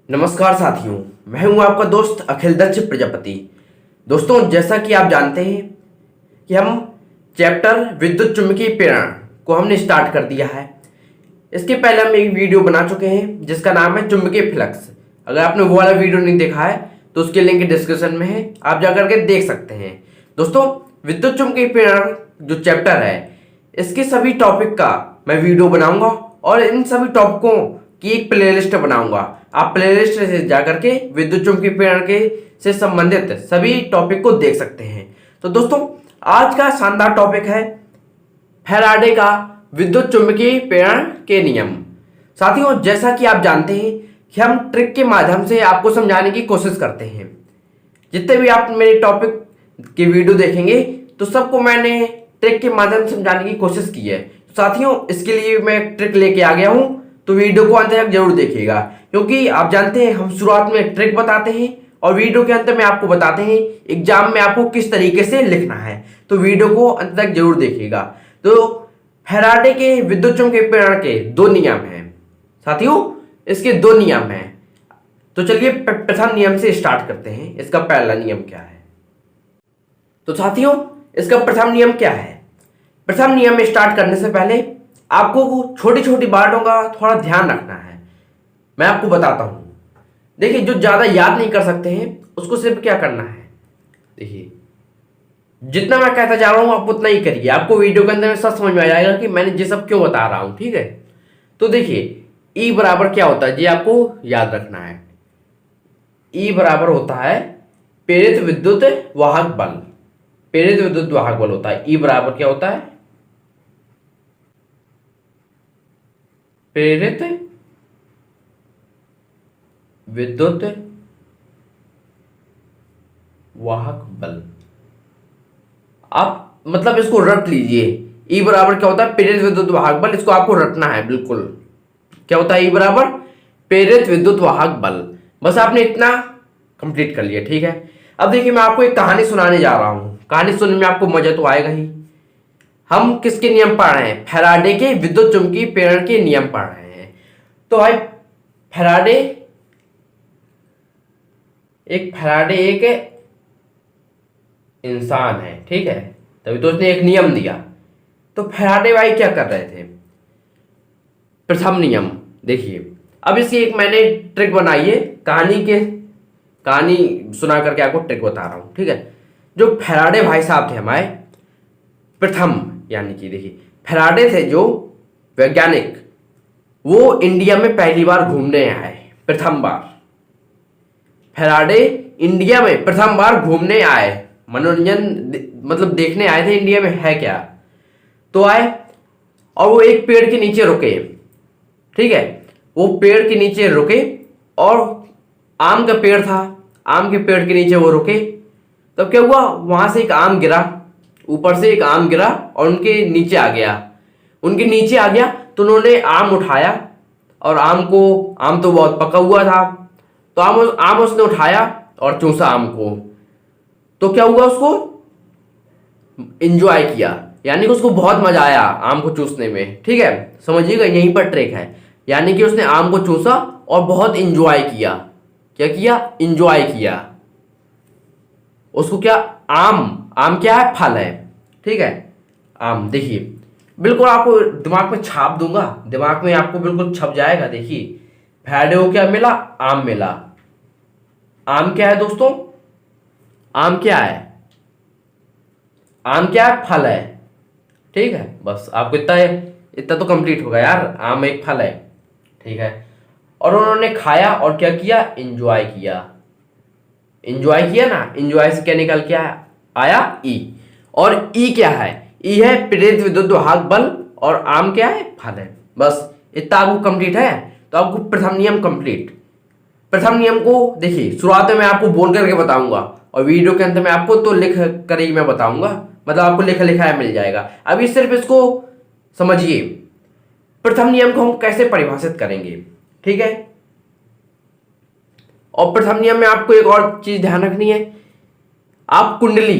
नमस्कार साथियों, मैं हूं आपका दोस्त अखिल दक्ष प्रजापति। दोस्तों, जैसा कि आप जानते हैं कि हम चैप्टर विद्युत चुम्बकीय प्रेरण को हमने स्टार्ट कर दिया है। इसके पहले हम एक वीडियो बना चुके हैं जिसका नाम है चुंबकीय फ्लक्स। अगर आपने वो वाला वीडियो नहीं देखा है तो उसके लिंक डिस्क्रिप्शन में है, आप जाकर के देख सकते हैं। दोस्तों, विद्युत चुम्बकीय प्रेरण जो चैप्टर है इसके सभी टॉपिक का मैं वीडियो बनाऊंगा और इन सभी टॉपिकों की एक प्लेलिस्ट बनाऊंगा। आप प्लेलिस्ट से जाकर के विद्युत चुम्बकीय प्रेरण के से संबंधित सभी टॉपिक को देख सकते हैं। तो दोस्तों, आज का शानदार टॉपिक है फैराडे का विद्युत चुम्बकीय प्रेरण के नियम। साथियों, जैसा कि आप जानते हैं कि हम ट्रिक के माध्यम से आपको समझाने की कोशिश करते हैं। जितने भी आप मेरे टॉपिक की वीडियो देखेंगे तो सबको मैंने ट्रिक के माध्यम से समझाने की कोशिश की है। साथियों, इसके लिए मैं ट्रिक लेके आ गया हूं, तो वीडियो को अंत तक जरूर देखिएगा, क्योंकि आप जानते हैं हम शुरुआत में ट्रिक बताते हैं और वीडियो के अंत में आपको बताते हैं एग्जाम में आपको किस तरीके से लिखना है। तो वीडियो को अंत तक जरूर देखिएगा। तो फैराडे के विद्युत चुम्बकीय प्रेरण के दो नियम हैं साथियों, इसके दो नियम हैं। तो चलिए प्रथम नियम से स्टार्ट करते हैं। इसका पहला नियम क्या है? तो साथियों, इसका प्रथम नियम क्या है? प्रथम नियम में स्टार्ट करने से पहले आपको छोटी छोटी बातों का थोड़ा ध्यान रखना है। मैं आपको बताता हूं। देखिए, जो ज्यादा याद नहीं कर सकते हैं उसको सिर्फ क्या करना है, देखिए जितना मैं कहता जा रहा हूं आप उतना ही करिए। आपको वीडियो के अंदर में सब समझ में आ जाएगा कि मैंने ये सब क्यों बता रहा हूं। ठीक है, तो देखिए ई बराबर क्या होता है ये आपको याद रखना है। ई बराबर होता है प्रेरित विद्युत वाहक बल। प्रेरित विद्युत वाहक बल होता है। ई बराबर क्या होता है? प्रेरित विद्युत वाहक बल। आप मतलब इसको रट लीजिए। ई बराबर क्या होता है? प्रेरित विद्युत वाहक बल। इसको आपको रटना है बिल्कुल। क्या होता है ई बराबर? प्रेरित विद्युत वाहक बल। बस आपने इतना कंप्लीट कर लिया। ठीक है, अब देखिए मैं आपको एक कहानी सुनाने जा रहा हूं। कहानी सुनने में आपको मजा तो आएगा ही। हम किसके नियम पढ़ रहे हैं? फैराडे के विद्युत चुम्बकीय प्रेरण के नियम पढ़ रहे हैं। तो भाई फैराडे एक इंसान है। ठीक है, तभी तो उसने एक नियम दिया। तो फैराडे भाई क्या कर रहे थे? प्रथम नियम देखिए, अब इसकी एक मैंने ट्रिक बनाई है। कहानी सुना करके आपको ट्रिक बता रहा हूं। ठीक है, जो फैराडे भाई साहब थे हमारे प्रथम, यानी कि देखिए फैराडे थे जो वैज्ञानिक, वो इंडिया में पहली बार घूमने आए। प्रथम बार फैराडे इंडिया में प्रथम बार घूमने आए, मनोरंजन मतलब देखने आए थे इंडिया में है क्या। तो आए और वो एक पेड़ के नीचे रुके। ठीक है, वो पेड़ के नीचे रुके और आम का पेड़ था। आम के पेड़ के नीचे वो रुके। तब क्या हुआ, वहां से एक आम गिरा, ऊपर से एक आम गिरा और उनके नीचे आ गया। तो उन्होंने आम उठाया और आम तो बहुत पका हुआ था, तो आम उसने उठाया और चूसा आम को। तो क्या हुआ, उसको एंजॉय किया, यानी कि उसको बहुत मजा आया आम को चूसने में। ठीक है, समझिएगा यहीं पर ट्रिक है। यानी कि उसने आम को चूसा और बहुत एंजॉय किया। क्या किया? एंजॉय किया। उसको क्या, आम क्या है? फल है। ठीक है, आम देखिए बिल्कुल आपको दिमाग में छाप दूंगा, दिमाग में आपको बिल्कुल छप जाएगा। देखिए फैराडे को क्या मिला? आम मिला। आम क्या है दोस्तों? आम क्या है? आम क्या है? फल है। ठीक है, बस आपको इतना तो कंप्लीट होगा यार। आम एक फल है। ठीक है, और उन्होंने खाया और क्या किया? एंजॉय किया। एंजॉय किया ना, एंजॉय से क्या निकल के आया? ई। और ई क्या है? ई है प्रेरित विद्युत वाहक बल और आम क्या है? फल है। बस इतना आपको कंप्लीट है। तो आपको प्रथम नियम कंप्लीट। प्रथम नियम को देखिए शुरुआत में मैं आपको बोल करके बताऊंगा और वीडियो के अंत में आपको तो लिख कर ही मैं बताऊंगा, मतलब आपको लिखा लिखाया मिल जाएगा। अभी सिर्फ इसको समझिए, प्रथम नियम को हम कैसे परिभाषित करेंगे। ठीक है, और प्रथम नियम में आपको एक और चीज ध्यान रखनी है। आप कुंडली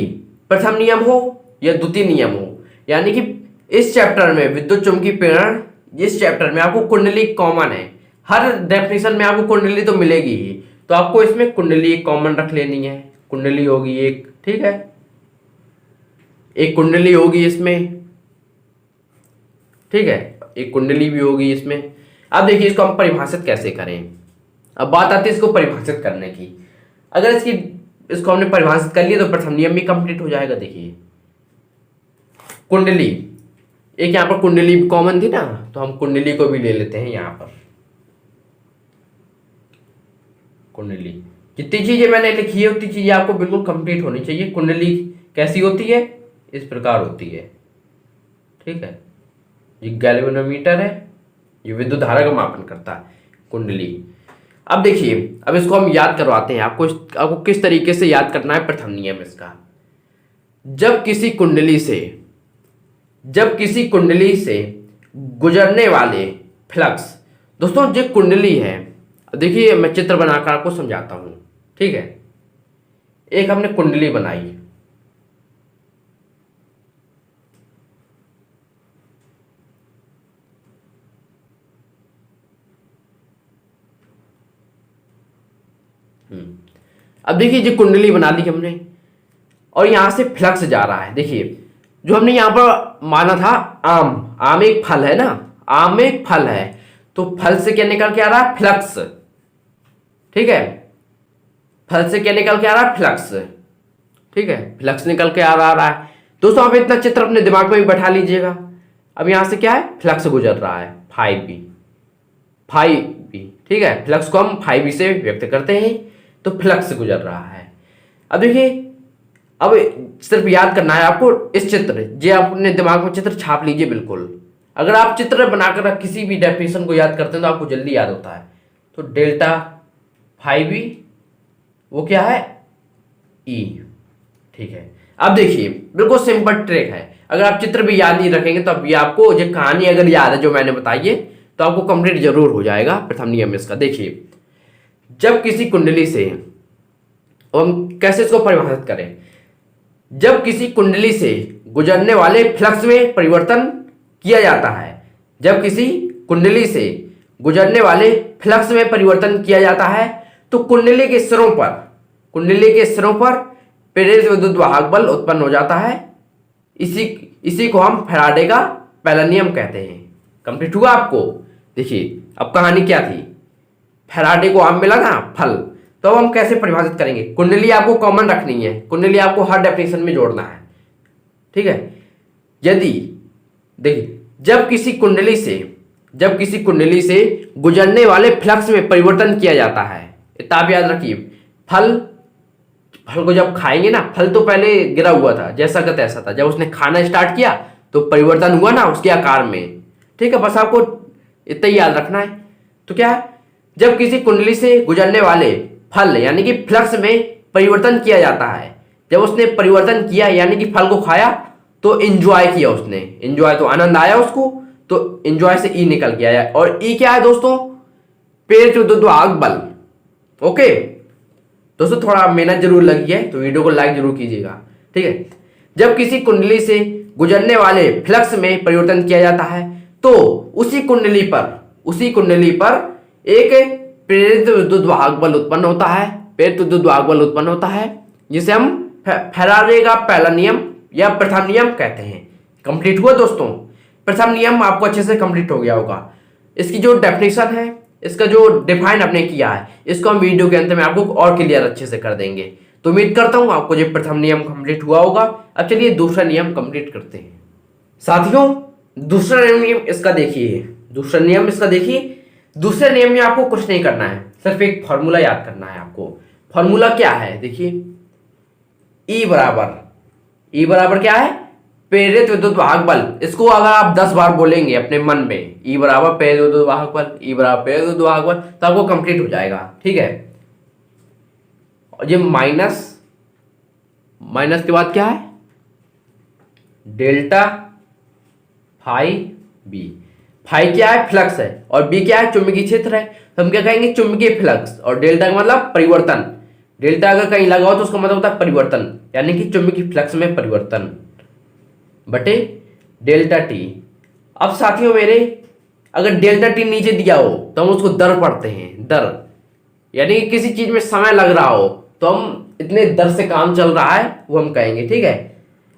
प्रथम नियम हो या द्वितीय नियम हो, यानी कि इस चैप्टर में विद्युत चुम्बकीय प्रेरण, इस चैप्टर में आपको कुंडली कॉमन है। हर डेफिनेशन में आपको कुंडली तो मिलेगी ही, तो आपको इसमें कुंडली एक कॉमन रख लेनी है। कुंडली होगी एक, ठीक है, एक कुंडली होगी इसमें, ठीक है, एक कुंडली भी होगी इसमें। अब देखिए इसको हम परिभाषित कैसे करें। अब बात आती है इसको परिभाषित करने की। अगर इसको हमने परिभाषित कर लिया तो प्रथम नियम भी कंप्लीट हो जाएगा। देखिए कुंडली, एक यहां पर कुंडली कॉमन थी ना, तो हम कुंडली को भी ले लेते हैं यहां पर। कुंडली, जितनी चीजें मैंने लिखी है उतनी चीजें आपको बिल्कुल कंप्लीट होनी चाहिए। कुंडली कैसी होती है, इस प्रकार होती है, ठीक है। ये गैल्वेनोमीटर है, ये विद्युत धारा का मापन करता है, कुंडली। अब देखिए, अब इसको हम याद करवाते हैं आपको किस तरीके से याद करना है प्रथम नियम इसका। जब किसी कुंडली से गुजरने वाले फ्लक्स, दोस्तों जो कुंडली है, देखिए मैं चित्र बनाकर आपको समझाता हूं, ठीक है। एक हमने कुंडली बनाई, अब देखिए जो कुंडली बना ली हमने, और यहां से फ्लक्स जा रहा है। देखिए जो हमने यहां पर माना था आम एक फल है ना, आम एक फल है, तो फल से क्या निकल के आ रहा है, फ्लक्स, ठीक है। फल से क्या निकल के आ रहा है, फ्लक्स, ठीक है, फ्लक्स निकल के आ रहा है। दोस्तों आप इतना चित्र अपने दिमाग में भी बैठा लीजिएगा। अब यहां से क्या है, फ्लक्स गुजर रहा है 5B, ठीक है। फ्लक्स को हम 5B से व्यक्त करते हैं, तो फ्लक्स गुजर रहा है। अब देखिए, अब सिर्फ याद करना है आपको इस चित्र, जे आप अपने दिमाग में चित्र छाप लीजिए बिल्कुल। अगर आप चित्र बनाकर किसी भी डेफिनेशन को याद करते हैं तो आपको जल्दी याद होता है। तो डेल्टा 5B वो क्या है, E, ठीक है। अब देखिए बिल्कुल सिंपल ट्रिक है, अगर आप चित्र भी याद नहीं रखेंगे तो अब ये आपको जो कहानी अगर याद है जो मैंने बताई है तो आपको कंप्लीट जरूर हो जाएगा प्रथम नियम इसका। देखिए जब किसी कुंडली से, हम कैसे इसको परिभाषित करें, जब किसी कुंडली से गुजरने वाले फ्लक्स में परिवर्तन किया जाता है, जब किसी कुंडली से गुजरने वाले फ्लक्स में परिवर्तन किया जाता है, तो कुंडली के सिरों पर प्रेरित विद्युत वाहक बल उत्पन्न हो जाता है। इसी को हम फैराडे का पहला नियम कहते हैं। कंप्लीट हुआ आपको। देखिए अब कहानी क्या थी, फैराडे को आम मिला ना फल, तो हम कैसे परिभाषित करेंगे। कुंडली आपको कॉमन रखनी है, कुंडली आपको हर डेफिनेशन में जोड़ना है, ठीक है। यदि देखिए जब किसी कुंडली से गुजरने वाले फ्लक्स में परिवर्तन किया जाता है, इतना आप याद रखिए। फल को जब खाएंगे ना, फल तो पहले गिरा हुआ था जैसा का तैसा था, जब उसने खाना स्टार्ट किया तो परिवर्तन हुआ ना उसके आकार में, ठीक है। बस आपको इतना ही याद रखना है। तो क्या है, जब किसी कुंडली से गुजरने वाले फल यानी कि फ्लक्स में परिवर्तन किया जाता है, जब उसने परिवर्तन किया यानी कि फल को खाया तो एंजॉय किया उसने, एंजॉय तो आनंद आया उसको, तो एंजॉय से ई निकल के आया। और ई क्या है दोस्तों, प्रेरित विद्युत वाहक बल। ओके दोस्तों, थोड़ा मेहनत जरूर लगी है तो वीडियो को लाइक जरूर कीजिएगा, ठीक है। जब किसी कुंडली से गुजरने वाले फ्लक्स में परिवर्तन किया जाता है तो उसी कुंडली पर एक प्रेरित विद्युत वाहक बल उत्पन्न होता है, जिसे हम फैराडे का पहला नियम या प्रथम नियम कहते हैं। कंप्लीट हुआ दोस्तों, प्रथम नियम आपको अच्छे से कंप्लीट हो गया होगा। इसकी जो डेफिनेशन है, इसका जो डिफाइन आपने किया है, इसको हम वीडियो के अंत में आपको और क्लियर अच्छे से कर देंगे। तो उम्मीद करता हूं आपको जो प्रथम नियम कंप्लीट हुआ होगा। अब चलिए दूसरा नियम कंप्लीट करते हैं साथियों। दूसरा नियम इसका देखिए, दूसरे नियम में आपको कुछ नहीं करना है, सिर्फ एक फॉर्मूला याद करना है आपको। फॉर्मूला क्या है, देखिए ई बराबर क्या है, प्रेरित विद्युत वाहक बल। इसको अगर आप 10 बार बोलेंगे अपने मन में, ई बराबर प्रेरित विद्युत वाहक बल, ई बराबर प्रेरित विद्युत वाहक बल, तो आपको कंप्लीट हो जाएगा, ठीक है। और ये माइनस के बाद क्या है, डेल्टा फाई बी। फाई क्या है, फ्लक्स है, और बी क्या है, चुंबकीय क्षेत्र है। तो हम क्या कहेंगे, चुंबकीय फ्लक्स। और डेल्टा का मतलब परिवर्तन, डेल्टा अगर कहीं लगा हो तो उसका मतलब होता है परिवर्तन, यानी कि चुंबकीय फ्लक्स में परिवर्तन बटे डेल्टा टी। अब साथियों मेरे, अगर डेल्टा टी नीचे दिया हो तो हम उसको दर पढ़ते हैं, दर, यानी कि किसी चीज में समय लग रहा हो तो हम इतने दर से काम चल रहा है वो हम कहेंगे, ठीक है।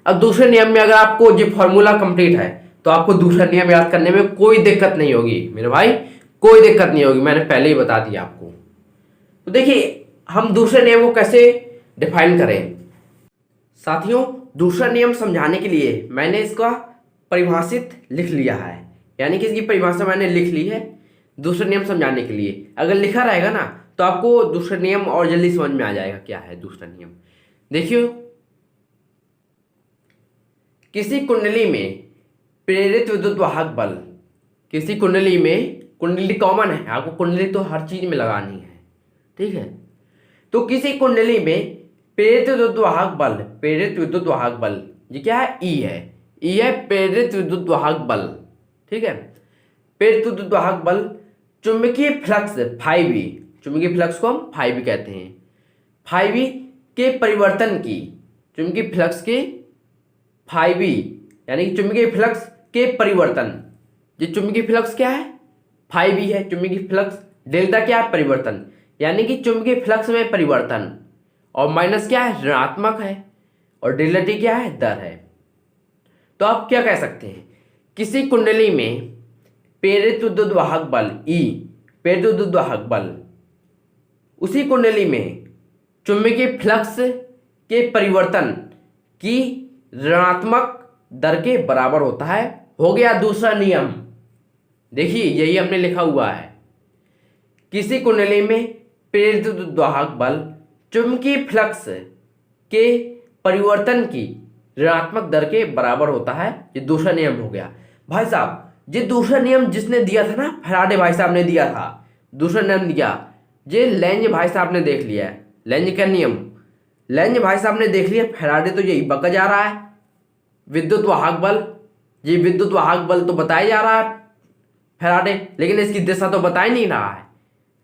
अब दूसरे नियम में अगर आपको ये फॉर्मूला कंप्लीट है तो आपको दूसरा नियम याद करने में कोई दिक्कत नहीं होगी मेरे भाई, कोई दिक्कत नहीं होगी, मैंने पहले ही बता दिया आपको। तो देखिए हम दूसरे नियम को कैसे डिफाइन करें। साथियों दूसरा नियम समझाने के लिए मैंने इसका परिभाषित लिख लिया है, यानी कि इसकी परिभाषा मैंने लिख ली है दूसरा नियम समझाने के लिए। अगर लिखा रहेगा ना तो आपको दूसरा नियम और जल्दी समझ में आ जाएगा क्या है दूसरा नियम। देखियो, किसी कुंडली में प्रेरित विद्युत वाहक बल, किसी कुंडली में, कुंडली कॉमन है, आपको कुंडली तो हर चीज में लगानी है, ठीक है। तो किसी कुंडली में प्रेरित विद्युत वाहक बल, प्रेरित विद्युत वाहक बल ये क्या है, ई है, ई है प्रेरित विद्युत वाहक बल, ठीक है। प्रेरित विद्युत वाहक बल चुंबकीय फ्लक्स फाई, चुंबकीय फ्लक्स को हम फाई कहते हैं, फाई के परिवर्तन की, चुंबकीय फ्लक्स के फाई यानी कि चुंबकीय फ्लक्स के परिवर्तन, ये चुंबकीय फ्लक्स क्या है, फाई है, चुंबकीय फ्लक्स डेल्टा क्या है, परिवर्तन, यानी कि चुंबकीय फ्लक्स में परिवर्तन, और माइनस क्या है, ऋणात्मक है, और डेल्टा टी क्या है, दर है। तो आप क्या कह सकते हैं, किसी कुंडली में प्रेरित विद्युत वाहक बल ई, प्रेरित विद्युत वाहक बल, उसी कुंडली में चुंबकीय फ्लक्स के परिवर्तन की ऋणात्मक दर के बराबर होता है। हो गया दूसरा नियम, देखिए यही हमने लिखा हुआ है, किसी कुंडली में प्रेरित विद्युत वाहक बल चुंबकीय फ्लक्स के परिवर्तन की ऋणात्मक दर के बराबर होता है, ये दूसरा नियम हो गया। भाई साहब ये दूसरा नियम जिसने दिया था ना, फैराडे भाई साहब ने दिया था, दूसरा नियम दिया, ये लेंज भाई साहब ने देख लिया है, लेंज का नियम, लेंज भाई साहब ने देख लिया, फैराडे तो यही बका जा रहा है, विद्युत वाहक बल, ये विद्युत वाहक बल तो बताया जा रहा है फैराडे, लेकिन इसकी दिशा तो बता ही नहीं रहा है।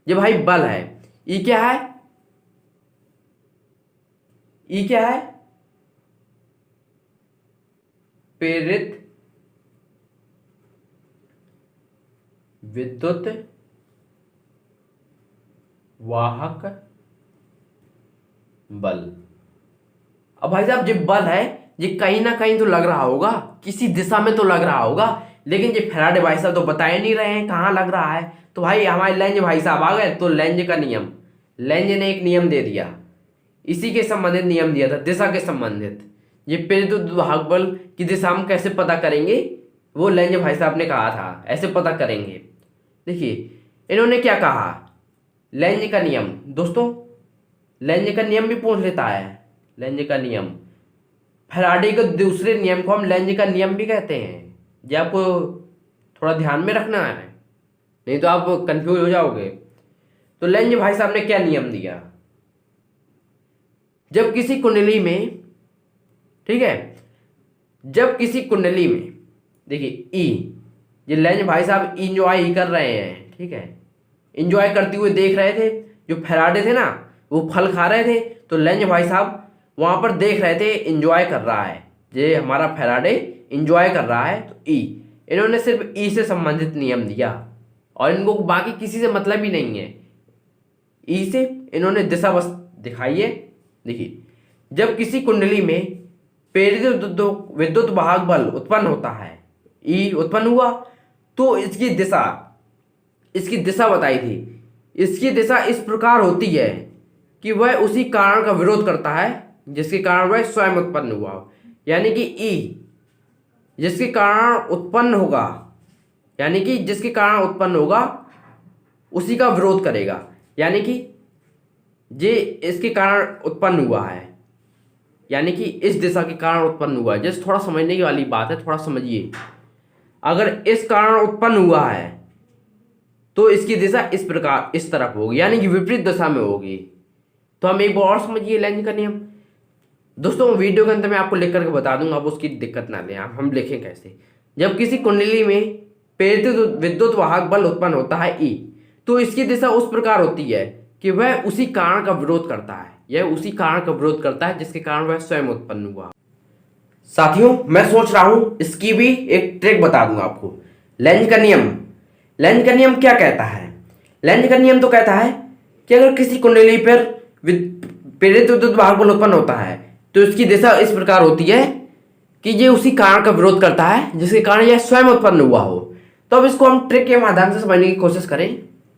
ये भाई बल है, ई क्या है, ई क्या है, प्रेरित विद्युत वाहक बल। अब भाई साहब ये बल है, ये कहीं ना कहीं तो लग रहा होगा, किसी दिशा में तो लग रहा होगा, लेकिन ये फैराडे भाई साहब तो बता ही नहीं रहे हैं कहाँ लग रहा है। तो भाई हमारे लेंज भाई साहब आ गए, तो लेंज का नियम, लेंज ने एक नियम दे दिया, इसी के संबंधित नियम दिया था, दिशा के संबंधित। ये प्रेरित विद्युत वाहक बल की दिशा हम कैसे पता करेंगे, वो लेंज भाई साहब ने कहा था ऐसे पता करेंगे। देखिए इन्होंने क्या कहा, लेंज का नियम, दोस्तों लेंज का नियम भी पूछ लेता है, लेंज का नियम, फैराडे के दूसरे नियम को हम लेंज का नियम भी कहते हैं, ये आपको थोड़ा ध्यान में रखना है, नहीं तो आप कंफ्यूज हो जाओगे। तो लेंज भाई साहब ने क्या नियम दिया, जब किसी कुंडली में, ठीक है, जब किसी कुंडली में, देखिए ई, ये लेंज भाई साहब इंजॉय कर रहे हैं, ठीक है, इंजॉय करते हुए देख रहे थे, जो फैराडे थे ना वो फल खा रहे थे, तो लेंज भाई साहब वहां पर देख रहे थे, इंजॉय कर रहा है, ये हमारा फैराडे इंजॉय कर रहा है, तो ई, इन्होंने सिर्फ ई से संबंधित नियम दिया और इनको बाकी किसी से मतलब ही नहीं है, ई से इन्होंने दिशा बस दिखाई है। देखिए जब किसी कुंडली में प्रेरित विद्युत वाहक बल उत्पन्न होता है, ई उत्पन्न हुआ, तो इसकी दिशा बताई थी, इसकी दिशा इस प्रकार होती है कि वह उसी कारण का विरोध करता है जिसके कारण वह स्वयं उत्पन्न हुआ, यानी कि ई जिसके कारण उत्पन्न होगा, यानी कि जिसके कारण उत्पन्न होगा उसी का विरोध करेगा, यानी कि ये इसके कारण उत्पन्न हुआ है, यानी कि इस दिशा के कारण उत्पन्न हुआ है। जैसे थोड़ा समझने की वाली बात है, थोड़ा समझिए, अगर इस कारण उत्पन्न हुआ है तो इसकी दिशा इस प्रकार इस तरफ होगी, यानी कि विपरीत दिशा में होगी। तो हम एक बार और समझिए लेंज का नियम, दोस्तों वीडियो के अंत में आपको लिख करके बता दूंगा, आप उसकी दिक्कत ना लें, हम लिखें कैसे। जब किसी कुंडली में प्रेरित विद्युत वाहक बल उत्पन्न होता है ई, तो इसकी दिशा उस प्रकार होती है कि वह उसी कारण का विरोध करता है, यह उसी कारण का विरोध करता है जिसके कारण वह स्वयं उत्पन्न हुआ। साथियों मैं सोच रहा हूं इसकी भी एक ट्रिक बता दूंगा आपको। लेंज का नियम, लेंज का नियम क्या कहता है? लेंज का नियम तो कहता है कि अगर किसी कुंडली पर प्रेरित विद्युत वाहक बल उत्पन्न होता है तो इसकी दिशा इस प्रकार होती है कि ये उसी कारण का विरोध करता है जिसके कारण यह स्वयं उत्पन्न हुआ हो। तो अब इसको हम ट्रिक के माध्यम से समझने की कोशिश करें।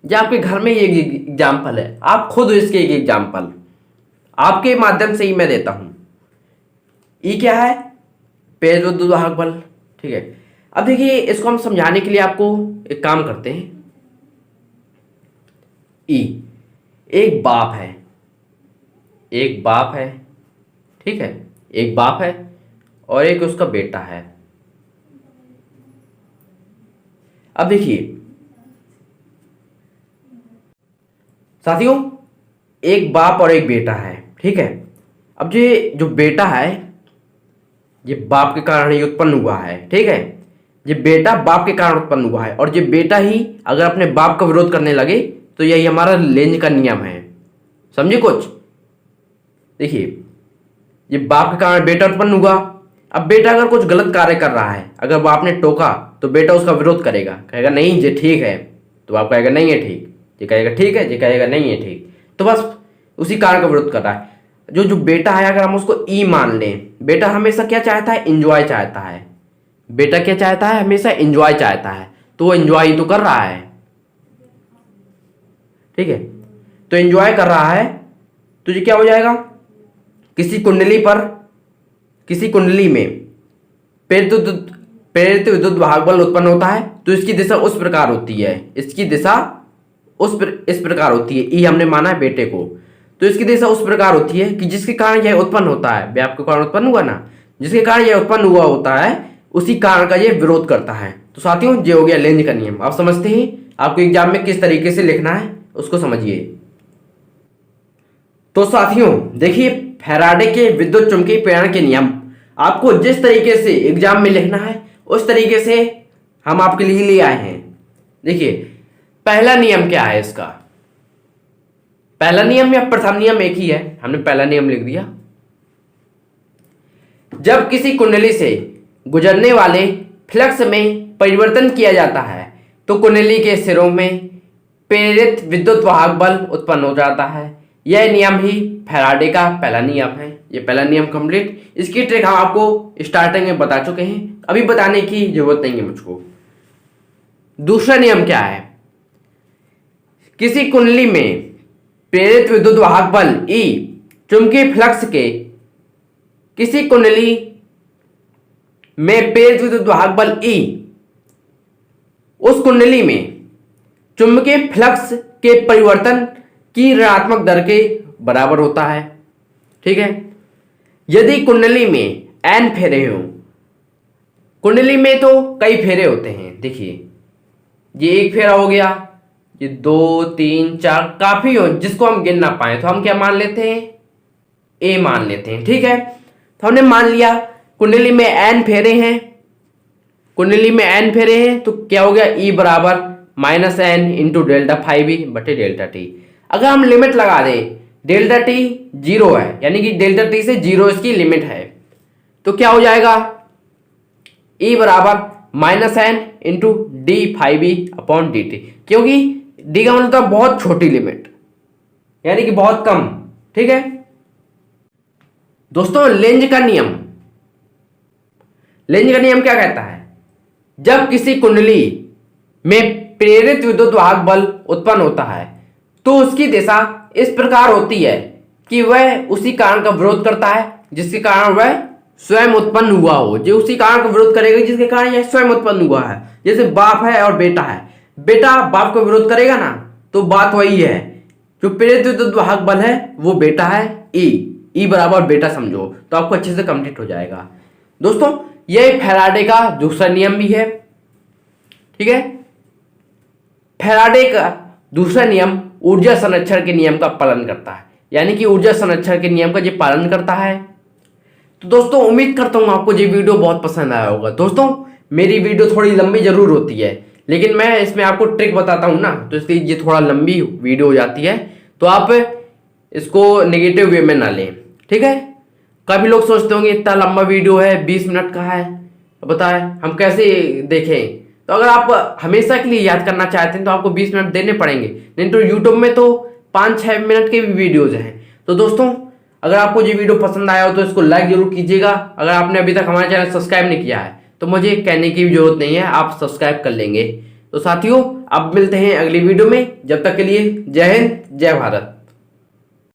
ये आपके घर में एक एग्जाम्पल है, आप खुद इसके एक एग्जाम्पल आपके माध्यम से ही मैं देता हूं। ई क्या है? प्रेरित विद्युत वाहक बल। ठीक है, अब देखिए इसको हम समझाने के लिए आपको एक काम करते हैं। ई एक बाप है, एक बाप है, ठीक है, एक बाप है और एक उसका बेटा है। अब देखिए साथियों, एक बाप और एक बेटा है, ठीक है। अब ये जो बेटा है ये बाप के कारण ही उत्पन्न हुआ है, ठीक है। ये बेटा बाप के कारण उत्पन्न हुआ है और ये बेटा ही अगर अपने बाप का विरोध करने लगे तो यही हमारा लेंज का नियम है। समझे कुछ? देखिए ये बाप के कारण बेटा उत्पन्न हुआ। अब बेटा अगर कुछ गलत कार्य कर रहा है, अगर बाप ने टोका तो बेटा उसका विरोध करेगा, कहेगा नहीं ये ठीक है, तो बाप कहेगा नहीं है ठीक, ये कहेगा ठीक है, ये कहेगा नहीं है ठीक, तो बस उसी कारण का विरोध कर रहा है। जो बेटा है अगर हम उसको ई मान लें, बेटा हमेशा क्या चाहता है? एंजॉय चाहता है। बेटा क्या चाहता है? हमेशा एंजॉय चाहता है, तो वो एंजॉय तो कर रहा है, ठीक है। तो एंजॉय कर रहा है तो ये क्या हो जाएगा? किसी कुंडली में प्रेरित विद्युत वाहक बल उत्पन्न होता है तो इसकी दिशा उस प्रकार होती है, इसकी दिशा इस प्रकार होती है। ई हमने माना है बेटे को, तो इसकी दिशा उस प्रकार होती है कि जिसके कारण यह उत्पन्न होता है, व्याप के कारण उत्पन्न हुआ ना, जिसके कारण यह उत्पन्न हुआ होता है उसी कारण का यह विरोध करता है। तो साथियों ये हो गया लेंज का नियम। आप समझते हैं आपको एग्जाम में किस तरीके से लिखना है उसको समझिए। तो साथियों देखिए फैराडे के विद्युत चुंबकीय प्रेरण के नियम आपको जिस तरीके से एग्जाम में लिखना है उस तरीके से हम आपके लिए ले आए हैं। देखिए पहला नियम क्या है इसका? पहला नियम या प्रथम नियम एक ही है, हमने पहला नियम लिख दिया। जब किसी कुंडली से गुजरने वाले फ्लक्स में परिवर्तन किया जाता है तो कुंडली के सिरों में प्रेरित विद्युत वाहक बल उत्पन्न हो जाता है। यह नियम ही फैराडे का पहला नियम है। ये पहला नियम कंप्लीट। इसकी ट्रिक हम आपको स्टार्टिंग में बता चुके हैं, अभी बताने की जरूरत नहीं है मुझको। दूसरा नियम क्या है? किसी कुंडली में प्रेरित विद्युत वाहक बल ई चुंबकीय फ्लक्स के किसी कुंडली में प्रेरित विद्युत वाहक बल ई उस कुंडली में चुंबकीय फ्लक्स के परिवर्तन की ऋणात्मक दर के बराबर होता है, ठीक है। यदि कुंडली में n फेरे हों, कुंडली में तो कई फेरे होते हैं, देखिए ये एक फेरा हो गया, ये 2 3 4 काफी हो जिसको हम गिन ना पाए तो हम क्या मान लेते हैं? a मान लेते हैं, ठीक है। तो हमने मान लिया कुंडली में n फेरे हैं, कुंडली में n फेरे हैं तो क्या हो गया? E बराबर -n into delta phi B बटे डेल्टा टी। अगर हम लिमिट लगा दें डेल्टा टी 0 है, यानी कि डेल्टा टी से 0 इसकी लिमिट है, तो क्या हो जाएगा? E बराबर -n into D phi B upon D T, क्योंकि डी का मतलब बहुत छोटी लिमिट यानी कि बहुत कम, ठीक है। दोस्तों लेंज का नियम क्या कहता है? जब किसी कुंडली में प्रेरित विद्युत वाहक बल उत्पन्न होता है तो उसकी दिशा इस प्रकार होती है कि वह उसी कारण का विरोध करता है जिसके कारण वह स्वयं उत्पन्न हुआ हो। जो उसी कारण का विरोध करेगा जिसके कारण यह स्वयं उत्पन्न हुआ है। जैसे बाप है और बेटा है, बेटा बाप का विरोध करेगा ना, तो बात वही है, जो प्रेरित विद्युत वाहक बल है वो बेटा है ई बराबर बेटा समझो, तो आपको अच्छे से कंप्लीट हो जाएगा। दोस्तों यह फैराडे का दूसरा नियम भी है, ठीक है। फैराडे का दूसरा नियम ऊर्जा संरक्षण के नियम का पालन करता है, यानी कि ऊर्जा संरक्षण के नियम का ये पालन करता है। तो दोस्तों उम्मीद करता हूं आपको ये वीडियो बहुत पसंद आया होगा। दोस्तों मेरी वीडियो थोड़ी लंबी जरूर होती है, लेकिन मैं इसमें आपको ट्रिक बताता हूं ना, तो इसलिए ये थोड़ा लंबी वीडियो हो जाती है, तो आप इसको नेगेटिव वे में ना लें, ठीक है। काफी लोग सोचते होंगे इतना लंबा वीडियो है, 20 मिनट का है, बताएं हम कैसे देखें। तो अगर आप हमेशा के लिए याद करना चाहते हैं तो आपको 20 मिनट देने पड़ेंगे, नहीं तो यूट्यूब में तो 5-6 मिनट के भी वीडियोज हैं। तो दोस्तों अगर आपको ये वीडियो पसंद आया हो तो इसको लाइक जरूर कीजिएगा। अगर आपने अभी तक हमारा चैनल सब्सक्राइब नहीं किया है तो मुझे कहने की भी जरूरत नहीं है, आप सब्सक्राइब कर लेंगे। तो साथियों अब मिलते हैं अगली वीडियो में, जब तक के लिए जय हिंद जय भारत।